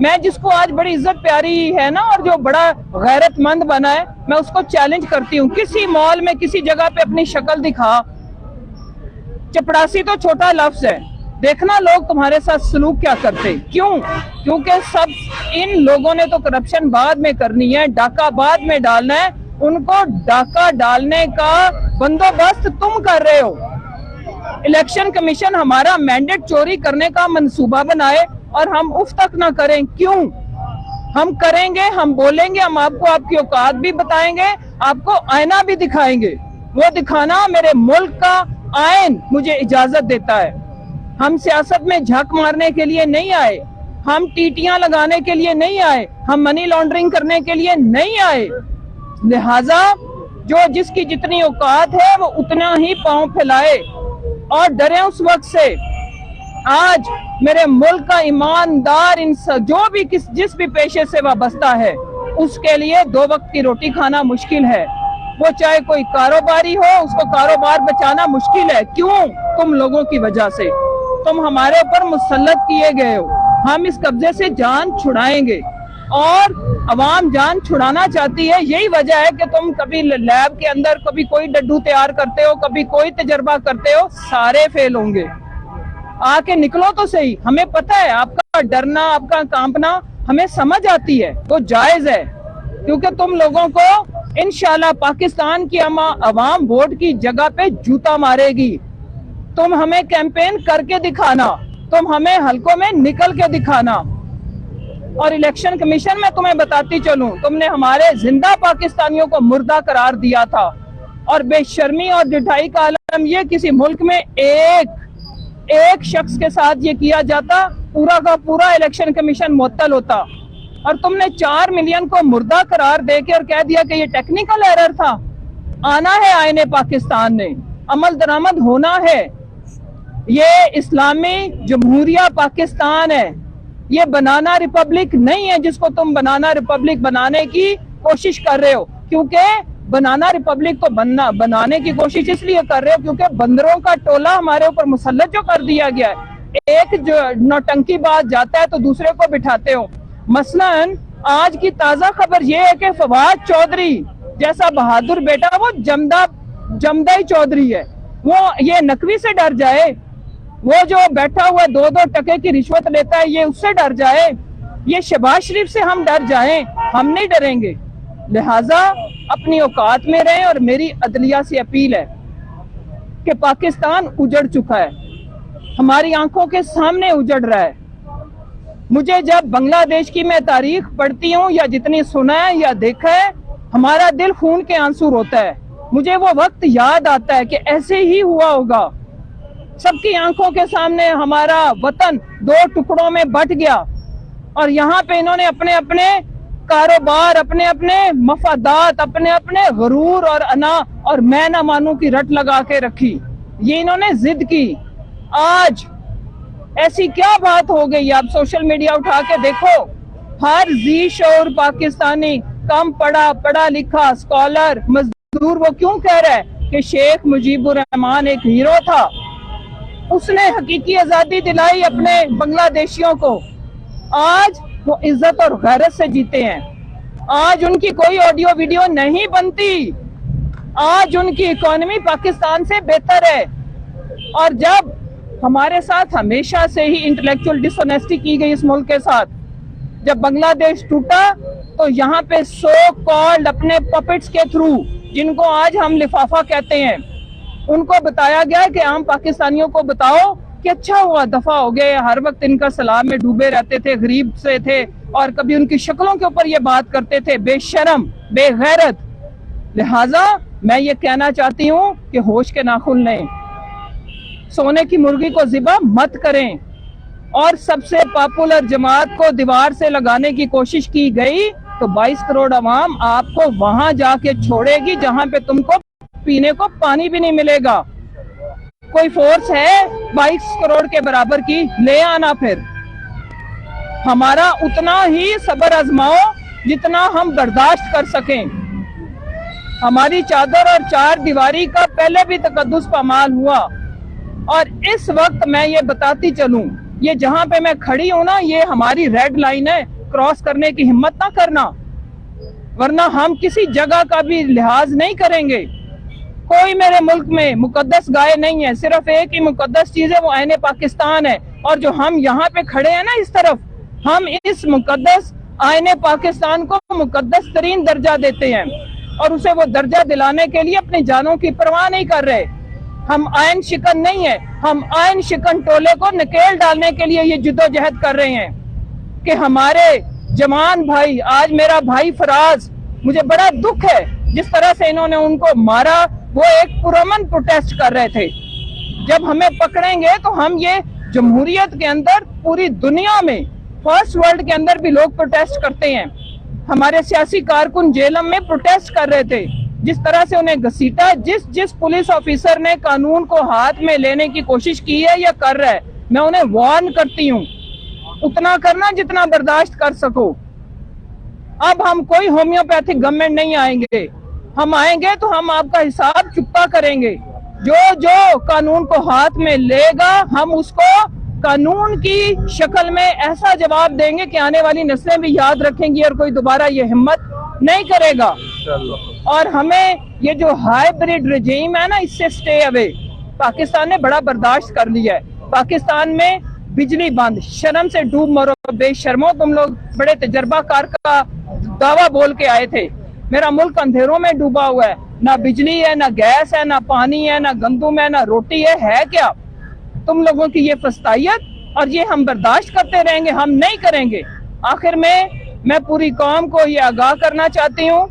میں جس کو آج بڑی عزت پیاری ہے نا اور جو بڑا غیرت مند بنا ہے، میں اس کو چیلنج کرتی ہوں، کسی مال میں کسی جگہ پہ اپنی شکل دکھا۔ چپڑاسی تو چھوٹا لفظ ہے، دیکھنا لوگ تمہارے ساتھ سلوک کیا کرتے۔ کیوں؟ کیونکہ سب ان لوگوں نے تو کرپشن بعد میں کرنی ہے، ڈاکہ بعد میں ڈالنا ہے، ان کو ڈاکہ ڈالنے کا بندوبست تم کر رہے ہو۔ الیکشن کمیشن ہمارا مینڈیٹ چوری کرنے کا منصوبہ بنائے اور ہم اف تک نہ کریں، کیوں؟ ہم کریں گے، ہم بولیں گے، ہم آپ کو آپ کی اوقات بھی بتائیں گے، آپ کو آئینہ بھی دکھائیں گے۔ وہ دکھانا میرے ملک کا آئین مجھے اجازت دیتا ہے۔ ہم سیاست میں جھک مارنے کے لیے نہیں آئے، ہم ٹیٹیاں لگانے کے لیے نہیں آئے، ہم منی لانڈرنگ کرنے کے لیے نہیں آئے۔ لہٰذا جو جس کی جتنی اوقات ہے وہ اتنا ہی پاؤں پھیلائے اور ڈرے اس وقت سے۔ آج میرے ملک کا ایماندار جو بھی جس بھی پیشے سے وابستہ ہے، اس کے لیے 2 وقت کی روٹی کھانا مشکل ہے۔ وہ چاہے کوئی کاروباری ہو، اس کو کاروبار بچانا مشکل ہے۔ کیوں؟ تم لوگوں کی وجہ سے۔ تم ہمارے اوپر مسلط کیے گئے ہو۔ ہم اس قبضے سے جان چھڑائیں گے اور عوام جان چھڑانا چاہتی ہے۔ یہی وجہ ہے کہ تم کبھی لیب کے اندر کبھی کوئی ڈڈو تیار کرتے ہو، کبھی کوئی تجربہ کرتے ہو، سارے فیل ہوں گے۔ آ کے نکلو تو صحیح۔ ہمیں پتہ ہے آپ کا ڈرنا، آپ کا کانپنا ہمیں سمجھ آتی ہے، وہ جائز ہے، کیونکہ تم لوگوں کو انشاءاللہ پاکستان کی عوام ووٹ کی جگہ پہ جوتا مارے گی۔ تم ہمیں کیمپین کر کے دکھانا، تم ہمیں حلقوں میں نکل کے دکھانا۔ اور الیکشن کمیشن میں تمہیں بتاتی چلوں، تم نے ہمارے زندہ پاکستانیوں کو مردہ قرار دیا تھا، اور بے شرمی اور ڈٹائی کا عالم یہ کسی ملک میں ایک شخص کے ساتھ یہ کیا جاتا، پورا کا پورا الیکشن کمیشن معطل ہوتا۔ اور تم نے 4 ملین کو مردہ قرار دے کے اور کہہ دیا کہ یہ ٹیکنیکل ایرر تھا۔ آنا ہے آئین پاکستان نے، عمل درآمد ہونا ہے۔ یہ اسلامی جمہوریہ پاکستان ہے، یہ بنانا ریپبلک نہیں ہے جس کو تم بنانا ریپبلک بنانے کی کوشش کر رہے ہو۔ کیونکہ بنانا ریپبلک تو بنانے کی کوشش اس لیے کر رہے ہو کیونکہ بندروں کا ٹولہ ہمارے اوپر مسلط جو کر دیا گیا ہے۔ ایک جو نوٹنکی بات جاتا ہے تو دوسرے کو بٹھاتے ہو۔ مثلاً آج کی تازہ خبر یہ ہے کہ فواد چودھری جیسا بہادر بیٹا، وہ جمدہ ہی چودھری ہے، وہ یہ نقوی سے ڈر جائے، وہ جو بیٹھا ہوا 2 ٹکے کی رشوت لیتا ہے یہ اس سے ڈر جائے، یہ شہباز شریف سے ہم ڈر جائیں؟ ہم نہیں ڈریں گے۔ لہٰذا اپنی اوقات میں رہیں، اور میری عدلیہ سے اپیل ہے کہ پاکستان اجڑ چکا ہے، ہماری آنکھوں کے سامنے اجڑ رہا ہے۔ مجھے جب بنگلہ دیش کی میں تاریخ پڑھتی ہوں یا جتنی سنا ہے یا دیکھا ہے، ہمارا دل خون کے آنسو روتا ہے۔ مجھے وہ وقت یاد آتا ہے کہ ایسے ہی ہوا ہوگا، سب کی آنکھوں کے سامنے ہمارا وطن 2 ٹکڑوں میں بٹ گیا، اور یہاں پہ انہوں نے اپنے اپنے کاروبار، اپنے اپنے مفادات، اپنے اپنے غرور اور انا اور میں نہ مانوں کی رٹ لگا کے رکھی، یہ انہوں نے ضد کی۔ آج ایسی کیا بات ہو گئی؟ آپ سوشل میڈیا اٹھا کے دیکھو، ہر ذی شعور پاکستانی، کم پڑھا لکھا، اسکالر، مزدور، وہ کیوں کہہ رہا ہے کہ شیخ مجیب الرحمان ایک ہیرو تھا، اس نے حقیقی آزادی دلائی اپنے بنگلہ دیشیوں کو۔ آج وہ عزت اور غیرت سے جیتے ہیں، آج ان کی کوئی آڈیو ویڈیو نہیں بنتی، آج ان کی اکانومی پاکستان سے بہتر ہے۔ اور جب ہمارے ساتھ ہمیشہ سے ہی انٹلیکچوئل ڈس آنیسٹی کی گئی اس ملک کے ساتھ، جب بنگلہ دیش ٹوٹا تو یہاں پہ سو کالڈ اپنے پپٹس کے تھرو، جن کو آج ہم لفافہ کہتے ہیں، ان کو بتایا گیا کہ عام پاکستانیوں کو بتاؤ کہ اچھا ہوا دفع ہو گئے، ہر وقت ان کا سلام میں ڈوبے رہتے تھے، غریب سے تھے، اور کبھی ان کی شکلوں کے اوپر یہ بات کرتے تھے، بے شرم، بے غیرت۔ لہٰذا میں یہ کہنا چاہتی ہوں کہ ہوش کے ناخن لیں، سونے کی مرغی کو ذبح مت کریں، اور سب سے پاپولر جماعت کو دیوار سے لگانے کی کوشش کی گئی تو 22 کروڑ عوام آپ کو وہاں جا کے چھوڑے گی جہاں پہ تم کو پینے کو پانی بھی نہیں ملے گا۔ کوئی فورس ہے 22 کروڑ کے برابر کی؟ لے آنا پھر۔ ہمارا اتنا ہی صبر آزماؤ جتنا ہم برداشت کر سکیں۔ ہماری چادر اور 4 دیواری کا پہلے بھی تقدس پامال ہوا، اور اس وقت میں یہ بتاتی چلوں یہ جہاں پہ میں کھڑی ہوں نا یہ ہماری ریڈ لائن ہے, کراس کرنے کی ہمت نہ کرنا, ورنہ ہم کسی جگہ کا بھی لحاظ نہیں کریں گے. کوئی میرے ملک میں مقدس گائے نہیں ہے, صرف ایک ہی مقدس چیز ہے, وہ عین پاکستان ہے. اور جو ہم یہاں پہ کھڑے ہیں نا اس طرف, ہم اس مقدس آئین پاکستان کو مقدس ترین درجہ دیتے ہیں, اور اسے وہ درجہ دلانے کے لیے اپنی جانوں کی پرواہ نہیں کر رہے. ہم آئین شکن نہیں ہیں, ہم آئین شکن ٹولے کو نکیل ڈالنے کے لیے یہ جدوجہد کر رہے ہیں کہ ہمارے جوان بھائی, آج میرا بھائی فراز, مجھے بڑا دکھ ہے جس طرح سے انہوں نے ان کو مارا. وہ ایک پرامن پروٹیسٹ کر رہے تھے. جب ہمیں پکڑیں گے تو ہم یہ جمہوریت کے اندر پوری دنیا میں فرسٹ ورلڈ کے اندر بھی لوگ پروٹیسٹ کرتے ہیں. ہمارے سیاسی کارکن جیلم میں پروٹیسٹ کر رہے تھے, جس طرح سے انہیں گھسیٹا. جس پولیس آفیسر نے قانون کو ہاتھ میں لینے کی کوشش کی ہے یا کر رہا ہے, میں انہیں وارن کرتی ہوں, اتنا کرنا جتنا برداشت کر سکو. اب ہم کوئی ہومیوپیتھک گورنمنٹ نہیں آئیں گے. ہم آئیں گے تو ہم آپ کا حساب چکتا کریں گے. جو قانون کو ہاتھ میں لے گا ہم اس کو قانون کی شکل میں ایسا جواب دیں گے کہ آنے والی نسلیں بھی یاد رکھیں گی اور کوئی دوبارہ یہ ہمت نہیں کرے گا. اور ہمیں یہ جو ہائیبریڈ رجیم ہے نا, اس سے سٹے اوے. پاکستان نے بڑا برداشت کر لیا ہے. پاکستان میں بجلی بند, شرم سے ڈوب مرو بے شرمو. تم لوگ بڑے تجربہ کار کا دعویٰ بول کے آئے تھے. میرا ملک اندھیروں میں ڈوبا ہوا ہے, نہ بجلی ہے, نہ گیس ہے, نہ پانی ہے, نہ گندم ہے, نہ روٹی ہے کیا تم لوگوں کی یہ فسطائیت؟ اور یہ ہم برداشت کرتے رہیں گے؟ ہم نہیں کریں گے. آخر میں پوری قوم کو یہ آگاہ کرنا چاہتی ہوں.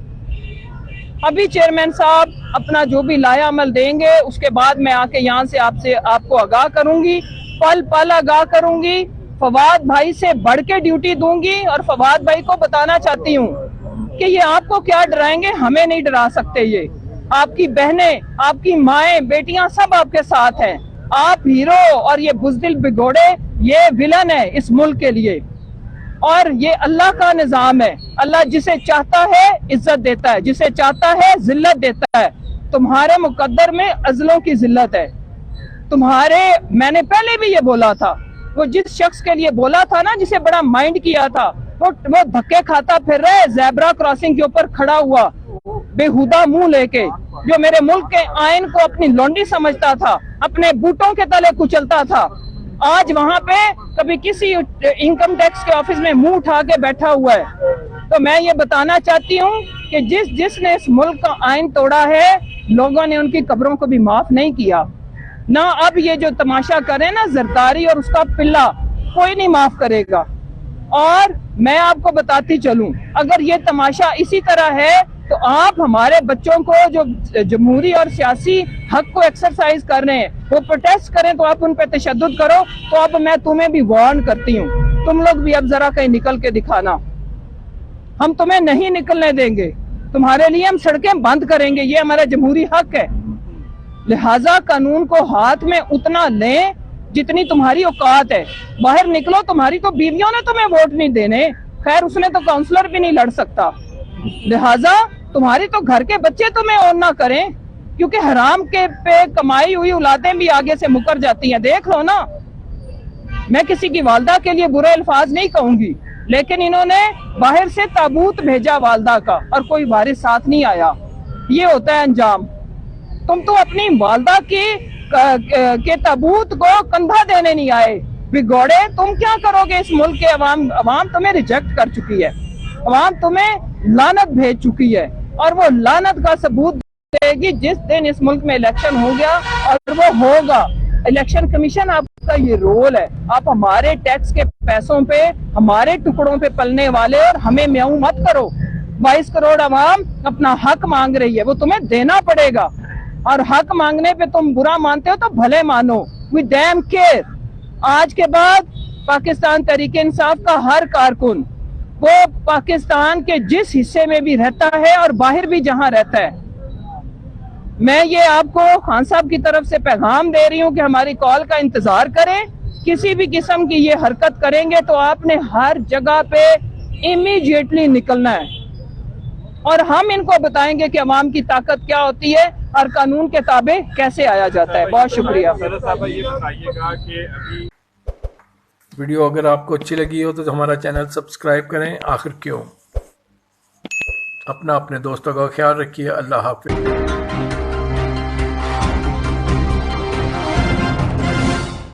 ابھی چیئرمین صاحب اپنا جو بھی لایا عمل دیں گے, اس کے بعد میں آ کے یہاں سے آپ کو آگاہ کروں گی, پل پل آگاہ کروں گی. فواد بھائی سے بڑھ کے ڈیوٹی دوں گی, اور فواد بھائی کو بتانا چاہتی ہوں کہ یہ آپ کو کیا ڈرائیں گے, ہمیں نہیں ڈرا سکتے. یہ آپ کی بہنیں, آپ کی مائیں, بیٹیاں سب آپ کے ساتھ ہیں. آپ ہیرو, اور یہ بزدل بگوڑے یہ ویلن ہے اس ملک کے لیے. اور یہ اللہ کا نظام ہے. اللہ جسے چاہتا ہے عزت دیتا ہے, جسے چاہتا ہے ذلت دیتا ہے. تمہارے مقدر میں عزلوں کی ذلت ہے. میں نے پہلے بھی یہ بولا تھا, وہ جس شخص کے لیے بولا تھا نا, جسے بڑا مائنڈ کیا تھا, وہ دھکے کھاتا پھر رہے زیبرا کراسنگ کے اوپر کھڑا ہوا بےہودہ منہ لے کے, جو میرے ملک کے آئین کو اپنی لونڈی سمجھتا تھا, اپنے بوٹوں کے تلے کچلتا تھا. آج وہاں پہ کبھی کسی انکم ٹیکس کے آفس میں منہ اٹھا کے بیٹھا ہوا ہے. تو میں یہ بتانا چاہتی ہوں کہ جس نے اس ملک کا آئین توڑا ہے, لوگوں نے ان کی قبروں کو بھی معاف نہیں کیا. نہ اب یہ جو تماشا کرے نا زرداری اور اس کا پلہ, کوئی نہیں معاف کرے گا. اور میں آپ کو بتاتی چلوں, اگر یہ تماشا اسی طرح ہے تو آپ ہمارے بچوں کو جو جمہوری اور سیاسی حق کو ایکسرسائز کر رہے ہیں, وہ پروٹیسٹ کریں تو آپ ان پہ تشدد کرو. تو اب میں تمہیں بھی وارن کرتی ہوں, تم لوگ بھی اب ذرا کہیں نکل کے دکھانا. ہم تمہیں نہیں نکلنے دیں گے, تمہارے لیے ہم سڑکیں بند کریں گے, یہ ہمارا جمہوری حق ہے. لہٰذا قانون کو ہاتھ میں اتنا لیں جتنی تمہاری اوقات ہے. باہر نکلو, تمہاری تو بیویوں نے تمہیں ووٹ نہیں دینے, خیر اس نے تو کاؤنسلر بھی نہیں لڑ سکتا. لہٰذا تمہاری تو گھر کے بچے تمہیں اون نہ کریں, کیونکہ حرام کے پہ کمائی ہوئی اولادیں بھی آگے سے مکر جاتی ہیں. دیکھ لو نا, میں کسی کی والدہ کے لیے برے الفاظ نہیں کہوں گی, لیکن انہوں نے باہر سے تابوت بھیجا والدہ کا, اور کوئی وارث ساتھ نہیں آیا. یہ ہوتا ہے انجام. تم تو اپنی والدہ کے تابوت کو کندھا دینے نہیں آئے. بگوڑے, تم کیا کرو گے اس ملک کے عوام تمہیں ریجیکٹ کر چکی ہے, عوام تمہیں لعنت بھیج چکی ہے, اور وہ لعنت کا ثبوت دے گی جس دن اس ملک میں الیکشن ہو گیا, اور وہ ہوگا. الیکشن کمیشن آپ کا یہ رول ہے. آپ ہمارے ٹیکس کے پیسوں پہ, ہمارے ٹکڑوں پہ پلنے والے, اور ہمیں میاؤں مت کرو. 22 کروڑ عوام اپنا حق مانگ رہی ہے, وہ تمہیں دینا پڑے گا. اور حق مانگنے پہ تم برا مانتے ہو تو بھلے مانو, وی ڈیم کیئر. آج کے بعد پاکستان تحریک انصاف کا ہر کارکن, وہ پاکستان کے جس حصے میں بھی رہتا ہے اور باہر بھی جہاں رہتا ہے, میں یہ آپ کو خان صاحب کی طرف سے پیغام دے رہی ہوں کہ ہماری کال کا انتظار کریں. کسی بھی قسم کی یہ حرکت کریں گے تو آپ نے ہر جگہ پہ امیڈیٹلی نکلنا ہے, اور ہم ان کو بتائیں گے کہ عوام کی طاقت کیا ہوتی ہے اور قانون کے تابع کیسے آیا جاتا ہے. بہت شکریہ. ویڈیو اگر آپ کو اچھی لگی ہو تو ہمارا چینل سبسکرائب کریں. آخر کیوں. اپنے دوستوں کا خیال رکھیے. اللہ حافظ.